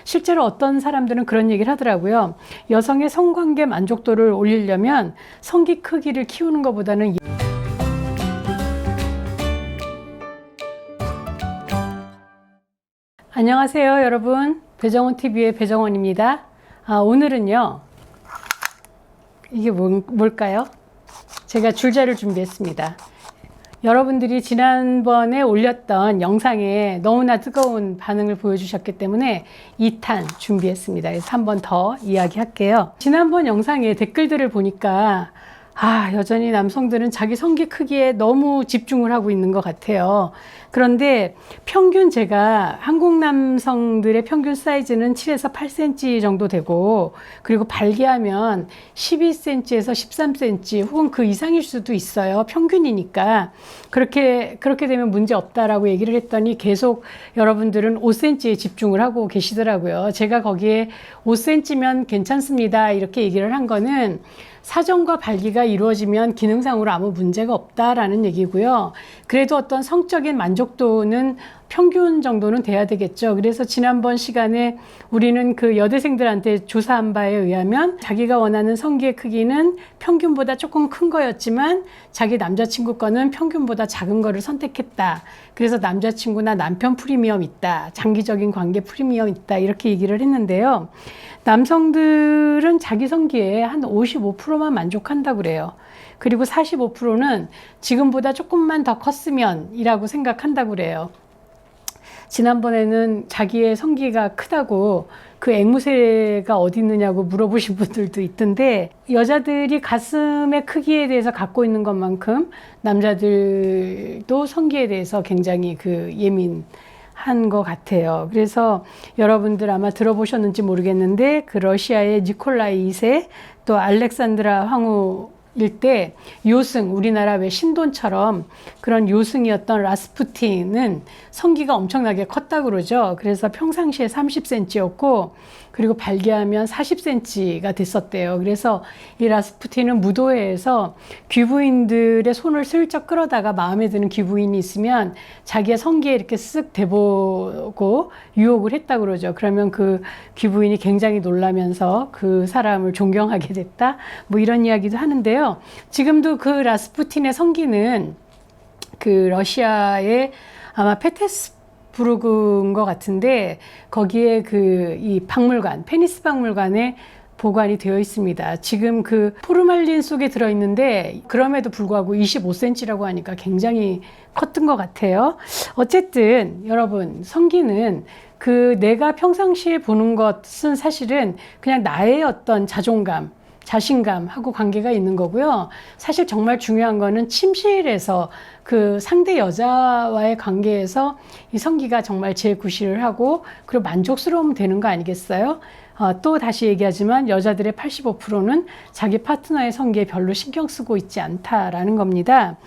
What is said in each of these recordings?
실제로 어떤 사람들은 그런 얘기를 하더라고요. 여성의 성관계 만족도를 올리려면 성기 크기를 키우는 것보다는 안녕하세요 여러분, 배정원TV의 배정원입니다. 오늘은요, 이게 뭘까요? 제가 줄자를 준비했습니다. 여러분들이 지난번에 올렸던 영상에 너무나 뜨거운 반응을 보여주셨기 때문에 2탄 준비했습니다. 그래서 한 번 더 이야기할게요. 지난번 영상에 댓글들을 보니까 여전히 남성들은 자기 성기 크기에 너무 집중을 하고 있는 것 같아요. 그런데 평균 제가 한국 남성들의 평균 사이즈는 7에서 8cm 정도 되고, 그리고 발기하면 12cm에서 13cm 혹은 그 이상일 수도 있어요. 평균이니까. 그렇게 되면 문제 없다라고 얘기를 했더니 계속 여러분들은 5cm에 집중을 하고 계시더라고요. 제가 거기에 5cm면 괜찮습니다 이렇게 얘기를 한 거는 사정과 발기가 이루어지면 기능상으로 아무 문제가 없다라는 얘기고요. 그래도 어떤 성적인 만족도는 평균 정도는 돼야 되겠죠. 그래서 지난번 시간에 우리는 그 여대생들한테 조사한 바에 의하면 자기가 원하는 성기의 크기는 평균보다 조금 큰 거였지만 자기 남자친구 거는 평균보다 작은 거를 선택했다. 그래서 남자친구나 남편 프리미엄 있다. 장기적인 관계 프리미엄 있다. 이렇게 얘기를 했는데요. 남성들은 자기 성기에 한 55%만 만족한다고 그래요. 그리고 45%는 지금보다 조금만 더 컸으면 이라고 생각한다고 그래요. 지난번에는 자기의 성기가 크다고 그 앵무새가 어디 있느냐고 물어보신 분들도 있던데, 여자들이 가슴의 크기에 대해서 갖고 있는 것만큼 남자들도 성기에 대해서 굉장히 예민한 것 같아요. 그래서 여러분들 아마 들어보셨는지 모르겠는데, 그 러시아의 니콜라이 2세 또 알렉산드라 황후 때 요승, 우리나라 왜 신돈처럼 그런 요승이었던 라스푸틴은 성기가 엄청나게 컸다고 그러죠. 그래서 평상시에 30cm였고 그리고 발기하면 40cm가 됐었대요. 그래서 이 라스푸틴은 무도회에서 귀부인들의 손을 슬쩍 끌어다가 마음에 드는 귀부인이 있으면 자기의 성기에 이렇게 쓱 대보고 유혹을 했다고 그러죠. 그러면 그 귀부인이 굉장히 놀라면서 그 사람을 존경하게 됐다. 뭐 이런 이야기도 하는데요. 지금도 그 라스푸틴의 성기는 그 러시아의 아마 페테스부르크인 것 같은데, 거기에 이 박물관, 페니스 박물관에 보관이 되어 있습니다. 지금 그 포르말린 속에 들어있는데 그럼에도 불구하고 25cm라고 하니까 굉장히 컸던 것 같아요. 어쨌든 여러분, 성기는 내가 평상시에 보는 것은 사실은 그냥 나의 어떤 자존감, 자신감하고 관계가 있는 거고요. 사실 정말 중요한 거는 침실에서 그 상대 여자와의 관계에서 이 성기가 정말 재구실을 하고 그리고 만족스러우면 되는 거 아니겠어요? 또 다시 얘기하지만 여자들의 85%는 자기 파트너의 성기에 별로 신경 쓰고 있지 않다라는 겁니다.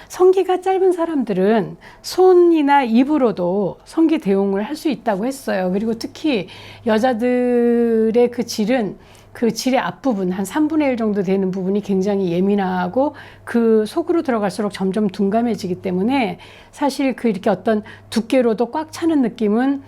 성기가 짧은 사람들은 손이나 입으로도 성기 대용을 할 수 있다고 했어요. 그리고 특히 여자들의 그 질의 앞부분, 한 3분의 1 정도 되는 부분이 굉장히 예민하고 그 속으로 들어갈수록 점점 둔감해지기 때문에 사실 이렇게 어떤 두께로도 꽉 차는 느낌은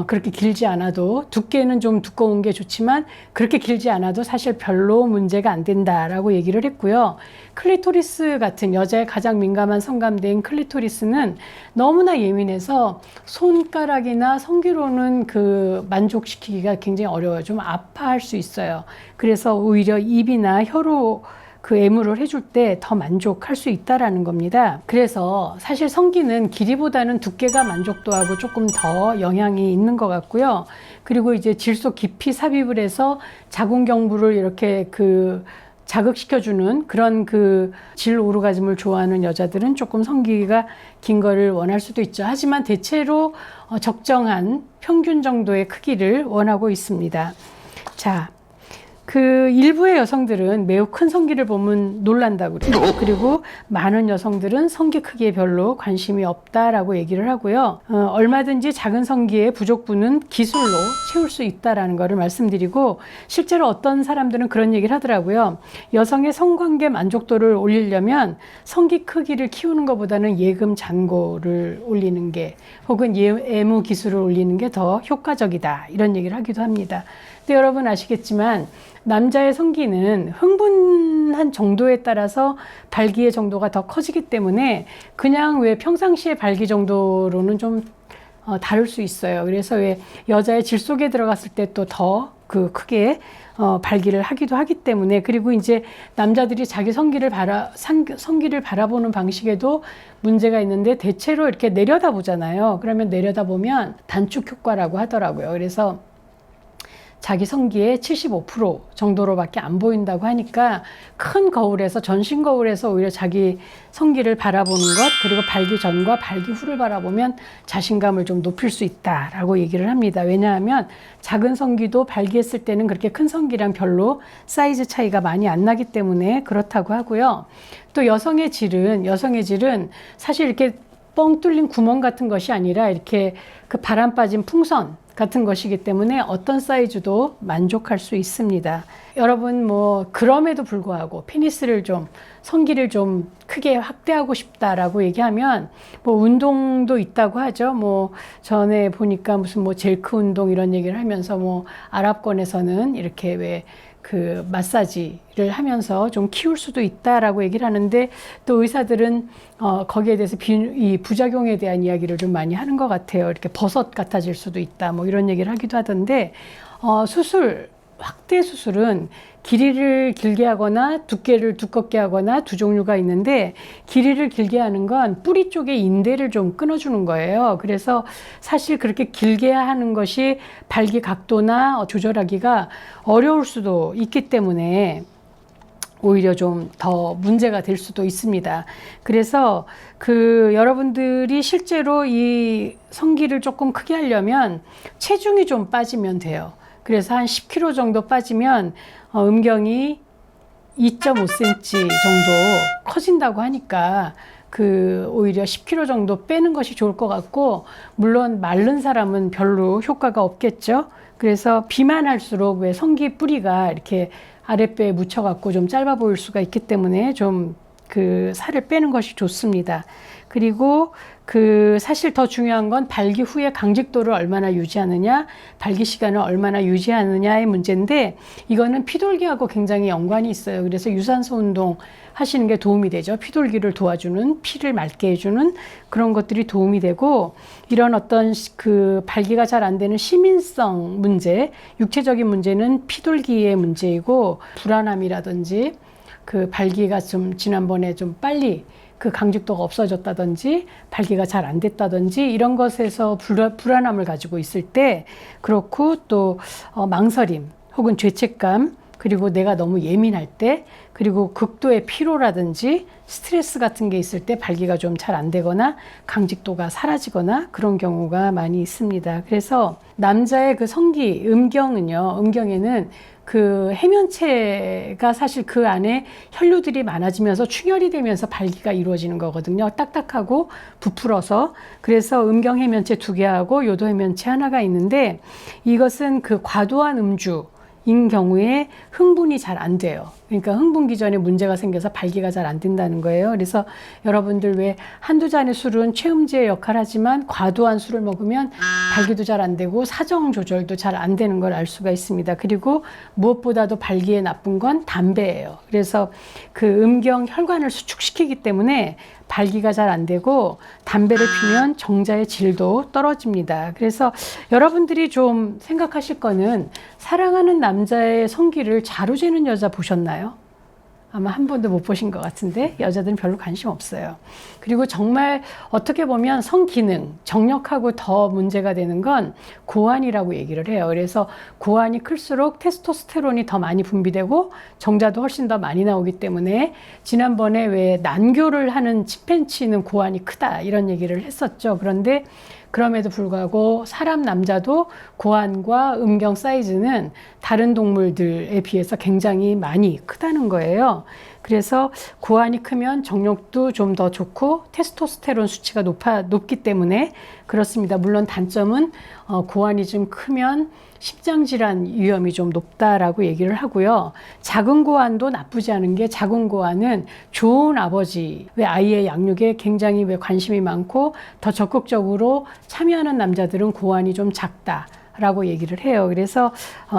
그렇게 길지 않아도, 두께는 좀 두꺼운 게 좋지만 그렇게 길지 않아도 사실 별로 문제가 안 된다라고 얘기를 했고요. 클리토리스 같은 여자의 가장 민감한 성감대인 클리토리스는 너무나 예민해서 손가락이나 성기로는 만족시키기가 굉장히 어려워요. 좀 아파할 수 있어요. 그래서 오히려 입이나 혀로 애무를 해줄 때 더 만족할 수 있다라는 겁니다. 그래서 사실 성기는 길이보다는 두께가 만족도하고 조금 더 영향이 있는 것 같고요. 그리고 이제 질소 깊이 삽입을 해서 자궁경부를 이렇게 자극시켜주는 그런 질 오르가즘을 좋아하는 여자들은 조금 성기가 긴 거를 원할 수도 있죠. 하지만 대체로 적정한 평균 정도의 크기를 원하고 있습니다. 자, 그 일부의 여성들은 매우 큰 성기를 보면 놀란다고 그래요. 그리고 많은 여성들은 성기 크기에 별로 관심이 없다라고 얘기를 하고요. 얼마든지 작은 성기의 부족분은 기술로 채울 수 있다라는 것을 말씀드리고, 실제로 어떤 사람들은 그런 얘기를 하더라고요. 여성의 성관계 만족도를 올리려면 성기 크기를 키우는 것보다는 예금 잔고를 올리는 게, 혹은 애무 기술을 올리는 게 더 효과적이다, 이런 얘기를 하기도 합니다. 근데 여러분 아시겠지만 남자의 성기는 흥분한 정도에 따라서 발기의 정도가 더 커지기 때문에 그냥 왜 평상시의 발기 정도로는 좀 다를 수 있어요. 그래서 왜 여자의 질 속에 들어갔을 때 또 더 그 크게 발기를 하기도 하기 때문에, 그리고 이제 남자들이 자기 성기를 바라보는 방식에도 문제가 있는데, 대체로 이렇게 내려다보잖아요. 그러면 내려다보면 단축 효과라고 하더라고요. 그래서 자기 성기의 75% 정도로밖에 안 보인다고 하니까, 큰 거울에서, 전신 거울에서 오히려 자기 성기를 바라보는 것, 그리고 발기 전과 발기 후를 바라보면 자신감을 좀 높일 수 있다라고 얘기를 합니다. 왜냐하면 작은 성기도 발기했을 때는 그렇게 큰 성기랑 별로 사이즈 차이가 많이 안 나기 때문에 그렇다고 하고요. 또 여성의 질은 사실 이렇게 뻥 뚫린 구멍 같은 것이 아니라 이렇게 그 바람 빠진 풍선 같은 것이기 때문에 어떤 사이즈도 만족할 수 있습니다. 여러분 그럼에도 불구하고 성기를 좀 크게 확대하고 싶다라고 얘기하면 운동도 있다고 하죠. 전에 보니까 무슨 젤크 운동 이런 얘기를 하면서 아랍권에서는 이렇게 왜 그 마사지를 하면서 좀 키울 수도 있다라고 얘기를 하는데, 또 의사들은 거기에 대해서 이 부작용에 대한 이야기를 좀 많이 하는 것 같아요. 이렇게 버섯 같아질 수도 있다, 이런 얘기를 하기도 하던데, 확대 수술은 길이를 길게 하거나 두께를 두껍게 하거나 두 종류가 있는데, 길이를 길게 하는 건 뿌리 쪽에 인대를 좀 끊어주는 거예요. 그래서 사실 그렇게 길게 하는 것이 발기 각도나 조절하기가 어려울 수도 있기 때문에 오히려 좀 더 문제가 될 수도 있습니다. 그래서 여러분들이 실제로 이 성기를 조금 크게 하려면 체중이 좀 빠지면 돼요. 그래서 한 10kg 정도 빠지면 음경이 2.5cm 정도 커진다고 하니까 오히려 10kg 정도 빼는 것이 좋을 것 같고, 물론 마른 사람은 별로 효과가 없겠죠. 그래서 비만할수록 왜 성기 뿌리가 이렇게 아랫배에 묻혀갖고 좀 짧아 보일 수가 있기 때문에 좀 살을 빼는 것이 좋습니다. 그리고 사실 더 중요한 건 발기 후에 강직도를 얼마나 유지하느냐, 발기 시간을 얼마나 유지하느냐의 문제인데, 이거는 피돌기하고 굉장히 연관이 있어요. 그래서 유산소 운동 하시는 게 도움이 되죠. 피돌기를 도와주는, 피를 맑게 해주는 그런 것들이 도움이 되고, 이런 어떤 발기가 잘 안 되는 시민성 문제, 육체적인 문제는 피돌기의 문제이고, 불안함이라든지 발기가 좀 지난번에 좀 빨리 강직도가 없어졌다든지 발기가 잘 안 됐다든지 이런 것에서 불안함을 가지고 있을 때, 그렇고 또 망설임 혹은 죄책감, 그리고 내가 너무 예민할 때, 그리고 극도의 피로라든지 스트레스 같은 게 있을 때 발기가 좀 잘 안 되거나 강직도가 사라지거나 그런 경우가 많이 있습니다. 그래서 남자의 성기, 음경에는 해면체가 사실 그 안에 혈류들이 많아지면서 충혈이 되면서 발기가 이루어지는 거거든요. 딱딱하고 부풀어서. 그래서 음경 해면체 2개하고 요도 해면체 하나가 있는데, 이것은 과도한 음주인 경우에 흥분이 잘 안 돼요. 그러니까 흥분 기전에 문제가 생겨서 발기가 잘 안 된다는 거예요. 그래서 여러분들 왜 한두 잔의 술은 최음제의 역할을 하지만 과도한 술을 먹으면 발기도 잘 안 되고 사정 조절도 잘 안 되는 걸 알 수가 있습니다. 그리고 무엇보다도 발기에 나쁜 건 담배예요. 그래서 음경 혈관을 수축시키기 때문에 발기가 잘 안 되고, 담배를 피면 정자의 질도 떨어집니다. 그래서 여러분들이 좀 생각하실 거는, 사랑하는 남자의 성기를 자루재는 여자 보셨나요? 아마 한 번도 못 보신 것 같은데, 여자들은 별로 관심 없어요. 그리고 정말 어떻게 보면 성기능, 정력하고 더 문제가 되는 건 고환이라고 얘기를 해요. 그래서 고환이 클수록 테스토스테론이 더 많이 분비되고 정자도 훨씬 더 많이 나오기 때문에, 지난번에 왜 난교를 하는 침팬치는 고환이 크다 이런 얘기를 했었죠. 그런데 그럼에도 불구하고 사람 남자도 고환과 음경 사이즈는 다른 동물들에 비해서 굉장히 많이 크다는 거예요. 그래서 고환이 크면 정력도 좀 더 좋고 테스토스테론 수치가 높기 때문에 그렇습니다. 물론 단점은 고환이 좀 크면 심장질환 위험이 좀 높다라고 얘기를 하고요. 작은 고환도 나쁘지 않은 게 작은 고환은 좋은 아버지, 왜 아이의 양육에 굉장히 왜 관심이 많고 더 적극적으로 참여하는 남자들은 고환이 좀 작다. 라고 얘기를 해요. 그래서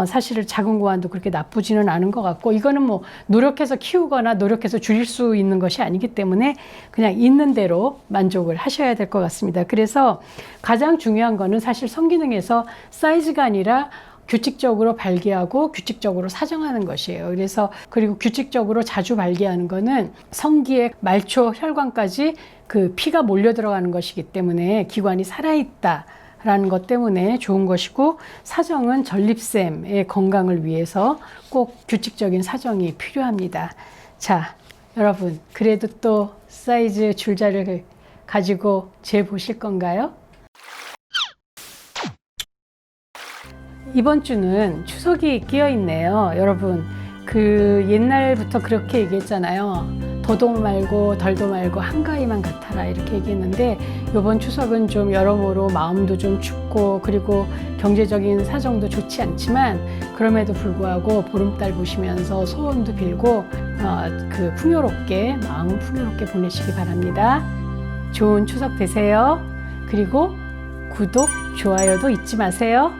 사실은 작은 고환도 그렇게 나쁘지는 않은 것 같고 이거는 뭐 노력해서 키우거나 노력해서 줄일 수 있는 것이 아니기 때문에 그냥 있는 대로 만족을 하셔야 될 것 같습니다. 그래서 가장 중요한 거는 사실 성기능에서 사이즈가 아니라 규칙적으로 발기하고 규칙적으로 사정하는 것이에요. 그래서 그리고 규칙적으로 자주 발기하는 거는 성기의 말초 혈관까지 그 피가 몰려 들어가는 것이기 때문에 기관이 살아있다. 라는 것 때문에 좋은 것이고 사정은 전립샘의 건강을 위해서 꼭 규칙적인 사정이 필요합니다. 자, 여러분 그래도 또 사이즈 줄자를 가지고 재보실 건가요? 이번 주는 추석이 끼어 있네요. 여러분 그 옛날부터 그렇게 얘기했잖아요. 더도 말고 덜도 말고 한가위만 같아라 이렇게 얘기했는데 이번 추석은 좀 여러모로 마음도 좀 춥고 그리고 경제적인 사정도 좋지 않지만 그럼에도 불구하고 보름달 보시면서 소원도 빌고 그 풍요롭게 마음 풍요롭게 보내시기 바랍니다. 좋은 추석 되세요. 그리고 구독, 좋아요도 잊지 마세요.